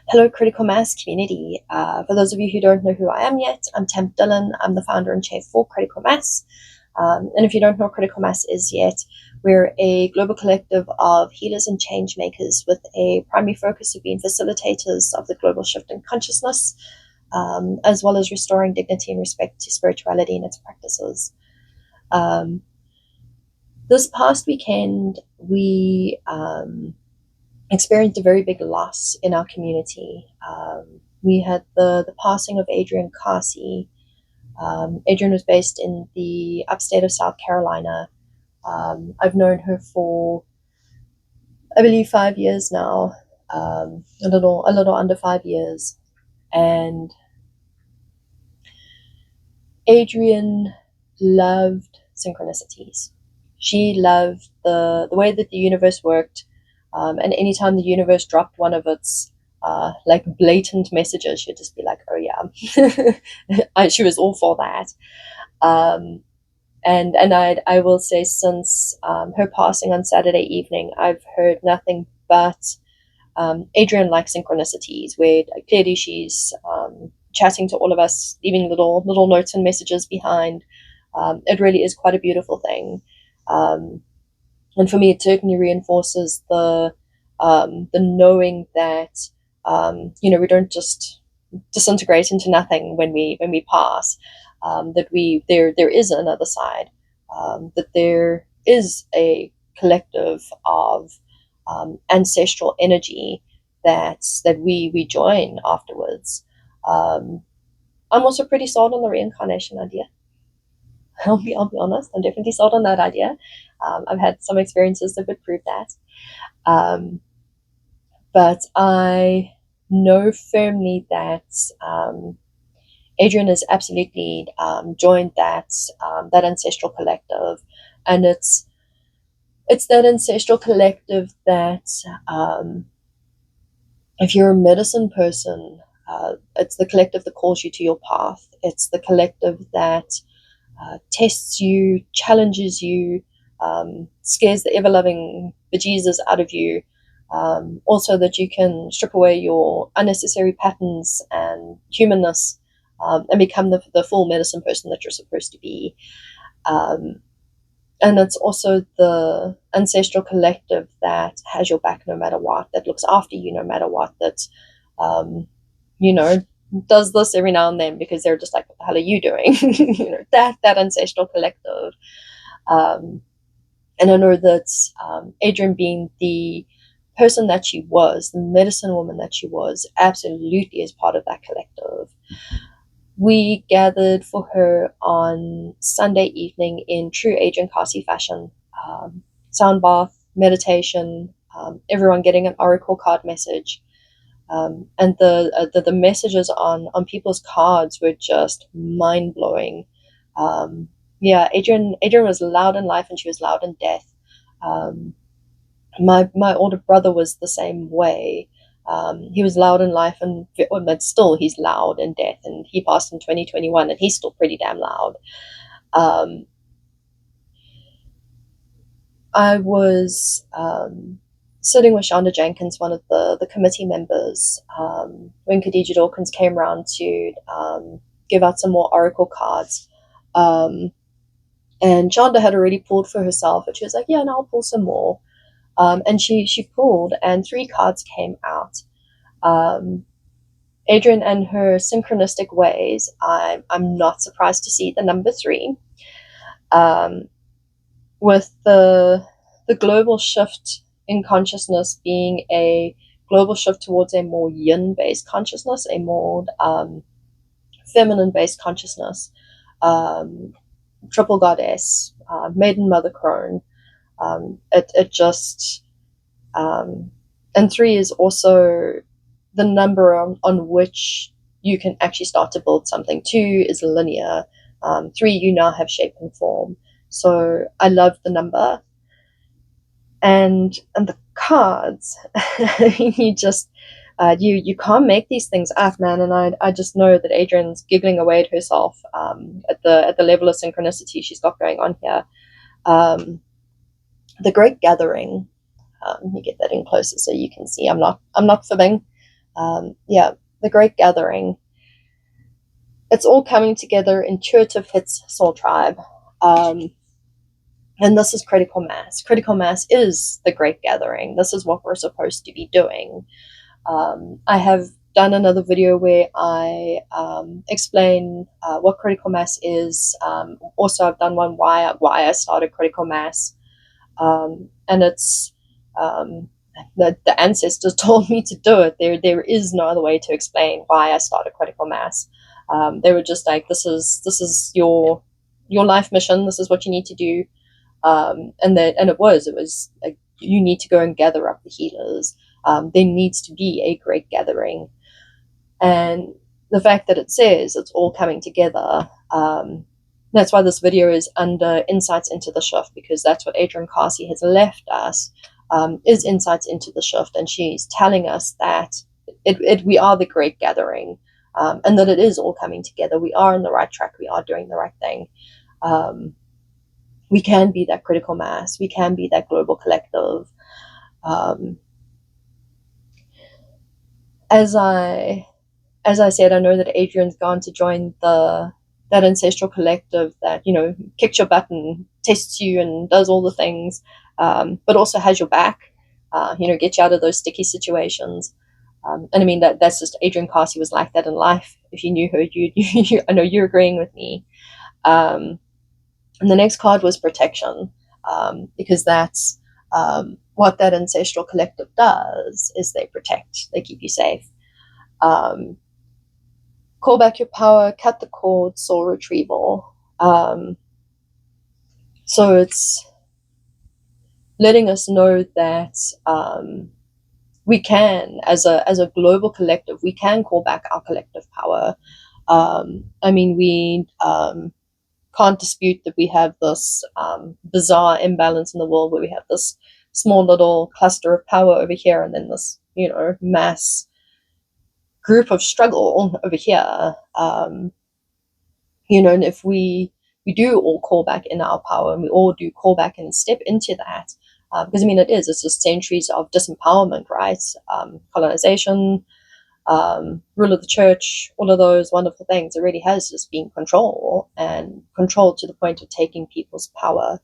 Hello, Critical Mass community. For those of you who don't know who I am yet, I'm Tam Dillon. I'm the founder and chair for Critical Mass. And if you don't know what Critical Mass is yet, we're a global collective of healers and change makers with a primary focus of being facilitators of the global shift in consciousness, as well as restoring dignity and respect to spirituality and its practices. This past weekend, we experienced a very big loss in our community. We had the passing of Adrienne Carci. Adrienne was based in the upstate of South Carolina. I've known her for, I believe, 5 years now, a little under 5 years. And Adrienne loved synchronicities. She loved the way that the universe worked. And anytime the universe dropped one of its like blatant messages, she'd just be like, "Oh yeah," she was all for that. And I will say, since her passing on Saturday evening, I've heard nothing but Adrienne likes synchronicities, where clearly she's chatting to all of us, leaving little notes and messages behind. It really is quite a beautiful thing. And for me, it certainly reinforces the knowing that we don't just disintegrate into nothing when we pass. That there is another side. That there is a collective of ancestral energy that we join afterwards. I'm also pretty sold on the reincarnation idea. I'll be honest. I'm definitely sold on that idea. I've had some experiences that would prove that. But I know firmly that Adrienne has absolutely joined that ancestral collective, and it's that ancestral collective that if you're a medicine person, it's the collective that calls you to your path. It's the collective that tests you, challenges you, scares the ever-loving bejesus out of you, also that you can strip away your unnecessary patterns and humanness, and become the full medicine person that you're supposed to be. And it's also the ancestral collective that has your back no matter what, that looks after you no matter what, that does this every now and then because they're just like, what the hell are you doing? That ancestral collective. And I know that Adrienne, being the person that she was, the medicine woman that she was, absolutely is part of that collective. We gathered for her on Sunday evening in true Adrienne Carci fashion. Sound bath, meditation, everyone getting an oracle card message. And the messages on people's cards were just mind-blowing. Adrienne was loud in life and she was loud in death. My older brother was the same way. He was loud in life, but still he's loud in death, and he passed in 2021 and he's still pretty damn loud. I was sitting with Shunda Jenkins, one of the committee members, when Khadija Dawkins came around to give out some more oracle cards. And Shunda had already pulled for herself, and she was like, yeah, no, I'll pull some more. And she pulled, and 3 cards came out. Adrienne and her synchronistic ways, I'm not surprised to see the number 3. With the global shift in consciousness being a global shift towards a more yin-based consciousness, a more feminine-based consciousness, triple goddess, maiden mother crone. It just and 3 is also the number on which you can actually start to build something. 2 is linear. 3, you now have shape and form. So I love the number, and the cards. You just you can't make these things up, man. And I just know that Adrienne's giggling away at herself at the level of synchronicity she's got going on here. The Great Gathering. Let me get that in closer so you can see. I'm not fibbing. Yeah, the Great Gathering. It's all coming together. Intuitive hits Soul Tribe. And this is critical mass. Critical mass is the Great Gathering. This is what we're supposed to be doing. I have done another video where I explain what critical mass is. Also, I've done one why I started critical mass, and it's the ancestors told me to do it. There is no other way to explain why I started critical mass. They were just like, this is your life mission. This is what you need to do. And it was like, you need to go and gather up the healers. There needs to be a great gathering, and the fact that it says it's all coming together. That's why this video is under insights into the shift, because that's what Adrienne Carci has left us, is insights into the shift, and she's telling us that we are the great gathering, and that it is all coming together. We are on the right track. We are doing the right thing. We can be that critical mass. We can be that global collective. As I said, I know that Adrienne's gone to join that ancestral collective that, kicks your butt and tests you and does all the things, but also has your back, gets you out of those sticky situations. And I mean, that's just Adrienne Carci was like that in life. If you knew her, I know you're agreeing with me. And the next card was protection, because that's what that ancestral collective does, is they protect, they keep you safe. Call back your power, cut the cord, soul retrieval. So it's letting us know that we can, as a global collective, we can call back our collective power. I mean, we can't dispute that we have this bizarre imbalance in the world, where we have this small little cluster of power over here, and then this, mass group of struggle over here. And if we do all call back in our power, and we all do call back and step into that, because I mean, it's just centuries of disempowerment, right? Colonization, rule of the church, all of those wonderful things. It really has just been control, and control to the point of taking people's power.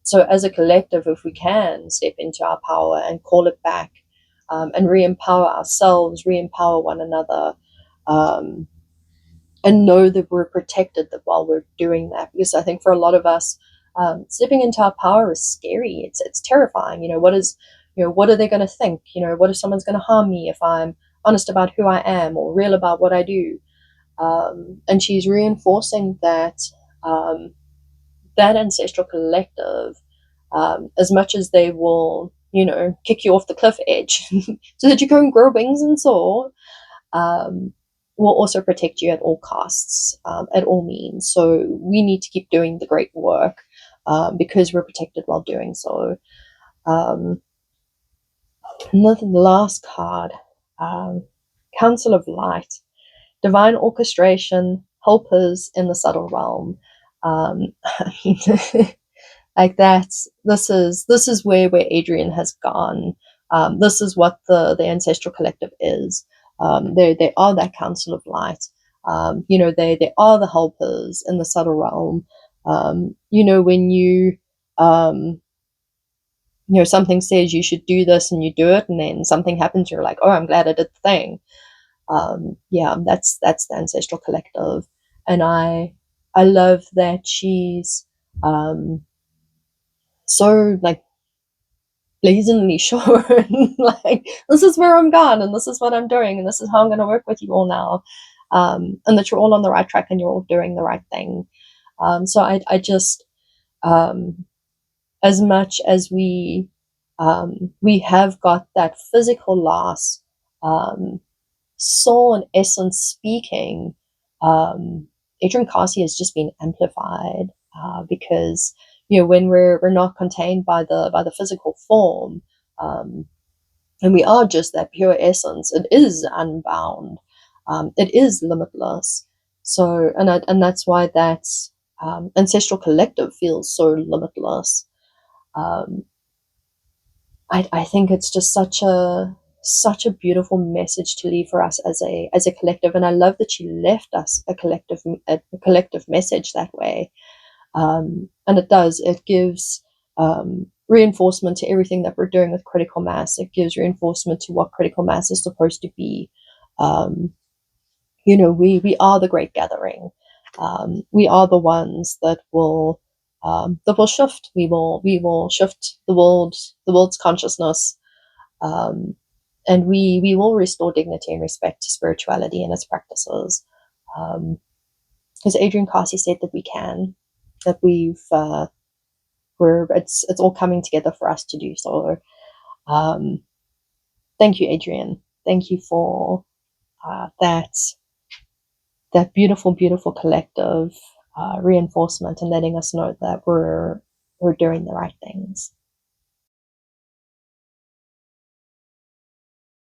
So as a collective, if we can step into our power and call it back, and re-empower ourselves, re-empower one another, and know that we're protected while we're doing that. Because I think for a lot of us, stepping into our power is scary. It's terrifying. What are they going to think? What if someone's going to harm me if I'm honest about who I am, or real about what I do? And she's reinforcing that that ancestral collective, as much as they will, kick you off the cliff edge so that you can grow wings and soar, will also protect you at all costs, at all means. So we need to keep doing the great work, because we're protected while doing so. And the last card, Council of Light, divine orchestration, helpers in the subtle realm. I mean, like that's this is where Adrienne has gone. This is what the ancestral collective is. They are that council of light. They are the helpers in the subtle realm. When you something says you should do this and you do it, and then something happens, you're like, oh, I'm glad I did the thing. That's the ancestral collective, and I love that she's so like blazingly sure, like, this is where I'm going, and this is what I'm doing, and this is how I'm going to work with you all now, and that you're all on the right track and you're all doing the right thing. So I just, as much as we have got that physical loss, soul and essence speaking, Adrienne Carci has just been amplified, because when we're not contained by the physical form, and we are just that pure essence, it is unbound, it is limitless. So and that's why that ancestral collective feels so limitless. I think it's just such such a beautiful message to leave for us as a collective. And I love that she left us a collective message that way. And it gives reinforcement to everything that we're doing with critical mass. It gives reinforcement to what critical mass is supposed to be. um, we are the great gathering. We are the ones that will shift. We will shift the world's consciousness. um, and we will restore dignity and respect to spirituality and its practices. Because Adrienne Carci said that we can, that it's all coming together for us to do so. Um, Thank you, Adrienne. Thank you for that beautiful, beautiful collective reinforcement and letting us know that we're doing the right things.